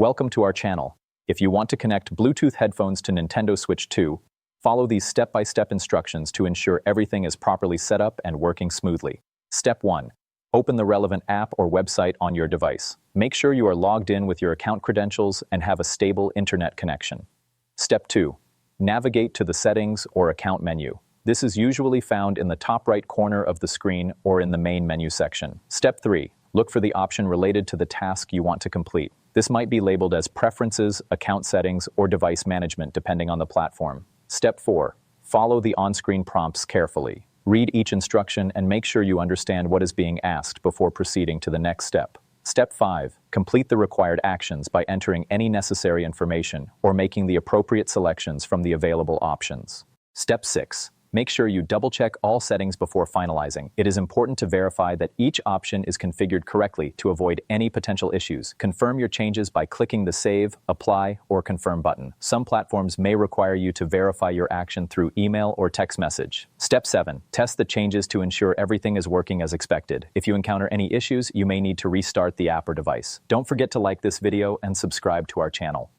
Welcome to our channel. If you want to connect Bluetooth headphones to Nintendo Switch 2, follow these step-by-step instructions to ensure everything is properly set up and working smoothly. Step 1. Open the relevant app or website on your device. Make sure you are logged in with your account credentials and have a stable internet connection. Step 2. Navigate to the Settings or Account menu. This is usually found in the top right corner of the screen or in the main menu section. Step 3. Look for the option related to the task you want to complete. This might be labeled as Preferences, Account Settings, or Device Management, depending on the platform. Step 4. Follow the on-screen prompts carefully. Read each instruction and make sure you understand what is being asked before proceeding to the next step. Step 5. Complete the required actions by entering any necessary information or making the appropriate selections from the available options. Step 6. Make sure you double-check all settings before finalizing. It is important to verify that each option is configured correctly to avoid any potential issues. Confirm your changes by clicking the Save, Apply, or Confirm button. Some platforms may require you to verify your action through email or text message. Step 7. Test the changes to ensure everything is working as expected. If you encounter any issues, you may need to restart the app or device. Don't forget to like this video and subscribe to our channel.